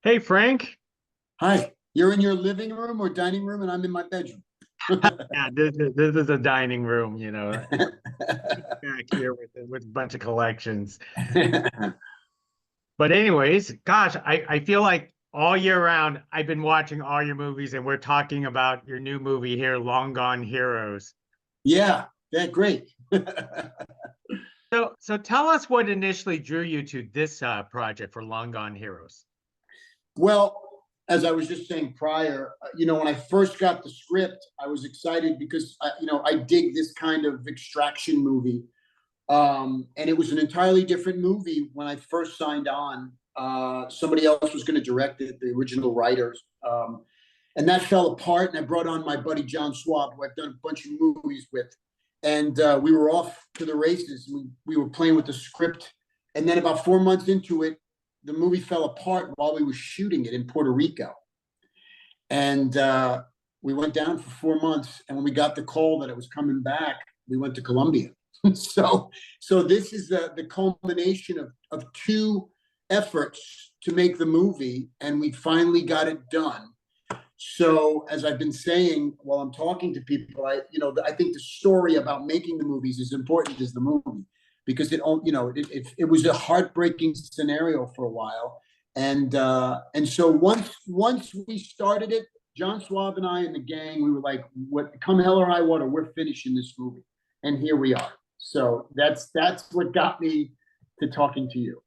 Hey, Frank. Hi, you're in your living room or dining room, and I'm in my bedroom. Yeah, this is a dining room, back here with a bunch of collections. But anyways, gosh, I feel like all year round I've been watching all your movies, and we're talking about your new movie here, Long Gone Heroes. Yeah, yeah, great. So tell us what initially drew you to this project for Long Gone Heroes. Well, as I was just saying prior, when I first got the script, I was excited because I dig this kind of extraction movie, and it was an entirely different movie when I first signed on. Somebody else was going to direct it, the original writers, and that fell apart. And I brought on my buddy John Swab, who I've done a bunch of movies with, and we were off to the races. We were playing with the script, and then about 4 months into it, the movie fell apart while we were shooting it in Puerto Rico, and we went down for 4 months. And when we got the call that it was coming back, we went to Colombia. So this is the culmination of two efforts to make the movie, and we finally got it done. So as I've been saying while I'm talking to people, I think the story about making the movies is important as the movie, because it was a heartbreaking scenario for a while, and so once we started it, John Swab and I and the gang, we were like, what, come hell or high water, we're finishing this movie, and here we are. So that's what got me to talking to you.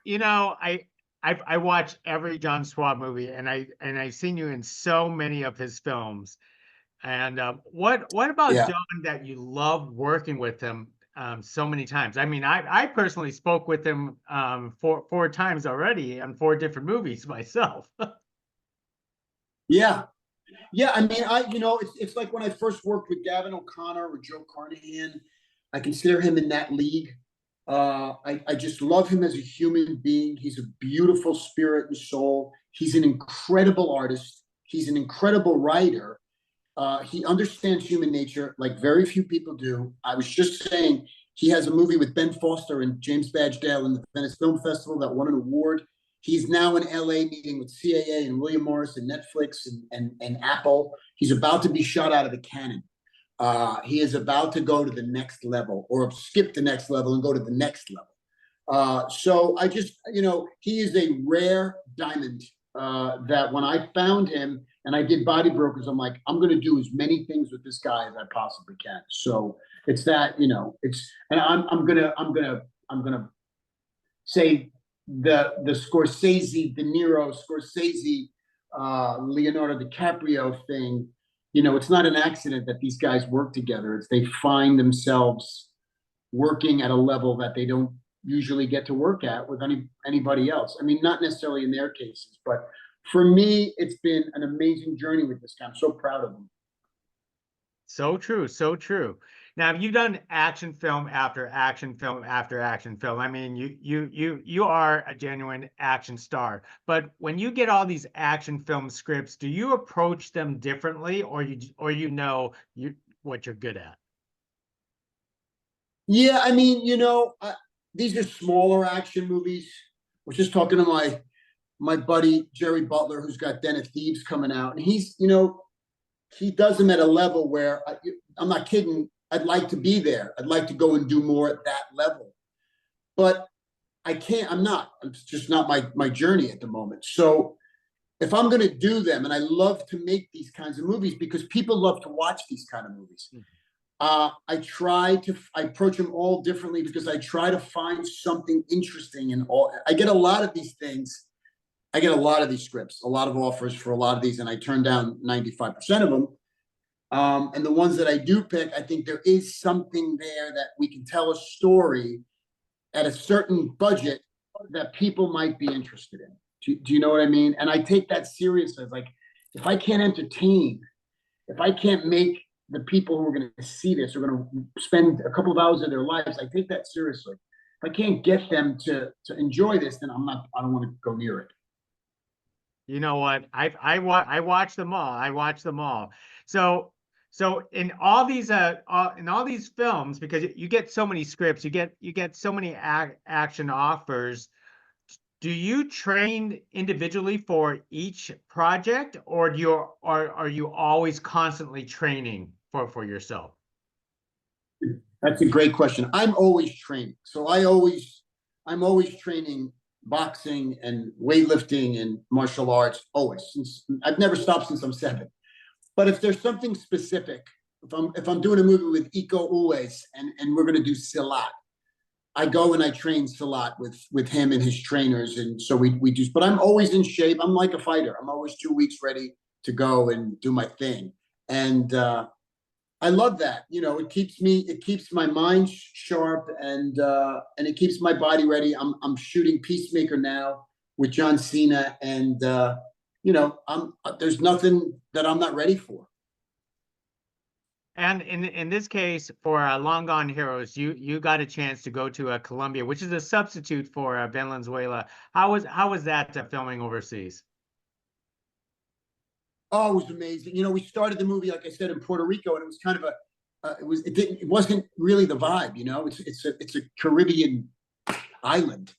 You know, I watched every John Swab movie, and I've seen you in so many of his films. And what about Yeah. John that you love working with him so many times? I mean, I personally spoke with him four times already on four different movies myself. Yeah. Yeah, I mean, it's like when I first worked with Gavin O'Connor or Joe Carnahan. I consider him in that league. I just love him as a human being. He's a beautiful spirit and soul. He's an incredible artist. He's an incredible writer. He understands human nature like very few people do. I was just saying he has a movie with Ben Foster and James Badge Dale in the Venice Film Festival that won an award. He's now in LA meeting with CAA and William Morris and Netflix and Apple. He's about to be shot out of the cannon. He is about to go to the next level, or skip the next level and go to the next level. So I just, he is a rare diamond, that when I found him and I did Body Brokers, I'm like, I'm going to do as many things with this guy as I possibly can. So it's that, and I'm gonna say the Scorsese, De Niro, Scorsese, Leonardo DiCaprio thing. It's not an accident that these guys work together. It's they find themselves working at a level that they don't usually get to work at with anybody else. I mean, not necessarily in their cases, but for me, it's been an amazing journey with this guy. I'm so proud of him. So true, so true. Now, you've done action film after action film after action film. I mean, you are a genuine action star. But when you get all these action film scripts, do you approach them differently, or what you're good at? Yeah, I mean, these are smaller action movies. I was just talking to my buddy Jerry Butler, who's got Den of Thieves coming out, and he does them at a level where I'm not kidding. I'd like to be there. I'd like to go and do more at that level, but I can't. I'm not. It's just not my journey at the moment. So if I'm going to do them, and I love to make these kinds of movies because people love to watch these kind of movies. I approach them all differently because I try to find something interesting in all. I get a lot of these things. I get a lot of these scripts, a lot of offers for a lot of these, and I turn down 95% of them. And the ones that I do pick, I think there is something there that we can tell a story at a certain budget that people might be interested in. Do you know what I mean? And I take that seriously. It's like, if I can't entertain, if I can't make the people who are going to see this, are going to spend a couple of hours of their lives, I take that seriously. If I can't get them to enjoy this, then I don't want to go near it. You know what? I watch them all. I watch them all. So in all these films, because you get so many scripts, you get so many action offers. do you train individually for each project, or are you always constantly training for yourself? That's a great question. I'm always training. I'm always training boxing and weightlifting and martial arts, always. Since I've never stopped since I'm 7. But if there's something specific, if I'm doing a movie with Iko Uwais and we're gonna do Silat, I go and I train Silat with him and his trainers, and so we do. But I'm always in shape. I'm like a fighter. I'm always 2 weeks ready to go and do my thing. And I love that. It keeps my mind sharp, and it keeps my body ready. I'm shooting Peacemaker now with John Cena, and there's nothing that I'm not ready for. And in this case, for Long Gone Heroes, you got a chance to go to Colombia, which is a substitute for Venezuela. How was that filming overseas? Oh, it was amazing. We started the movie, like I said, in Puerto Rico, and it was kind of it wasn't really the vibe. It's a Caribbean island.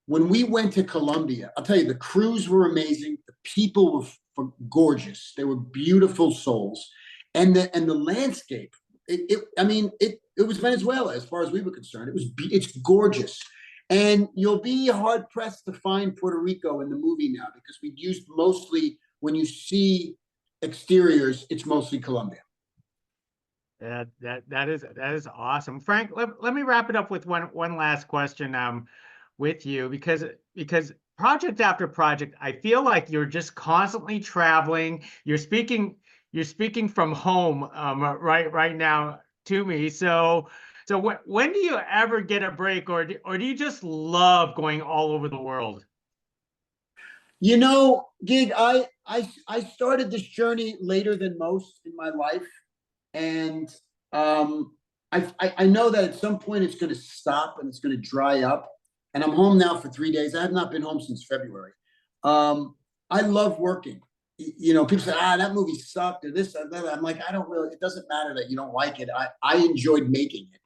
When we went to Colombia, I'll tell you, the crews were amazing. The people were gorgeous. They were beautiful souls, and the landscape. It was Venezuela as far as we were concerned. It's gorgeous, and you'll be hard pressed to find Puerto Rico in the movie now, because we used mostly, when you see exteriors, it's mostly Colombia. That is awesome, Frank. Let me wrap it up with one last question with you, because project after project, I feel like you're just constantly traveling. You're speaking from home right now to me. So when do you ever get a break, or do you just love going all over the world? Gig, I started this journey later than most in my life, and I know that at some point it's going to stop and it's going to dry up. And I'm home now for 3 days. I have not been home since February. I love working. People say, that movie sucked or this or that. I'm like, I don't really. It doesn't matter that you don't like it. I enjoyed making it,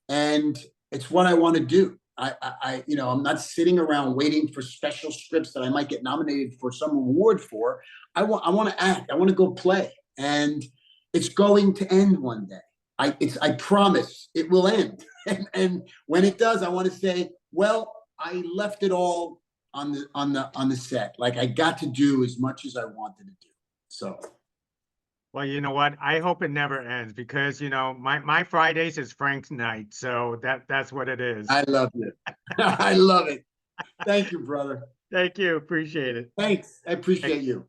and it's what I want to do. I'm not sitting around waiting for special scripts that I might get nominated for some award for. I want to act. I want to go play, and it's going to end one day. I promise it will end. And when it does, I want to say, well, I left it all on the set. Like, I got to do as much as I wanted to do. So. Well, you know what? I hope it never ends, because my Fridays is Frank's night, so that's what it is. I love it. I love it. Thank you, brother. Thank you. Appreciate it. Thanks. I appreciate you.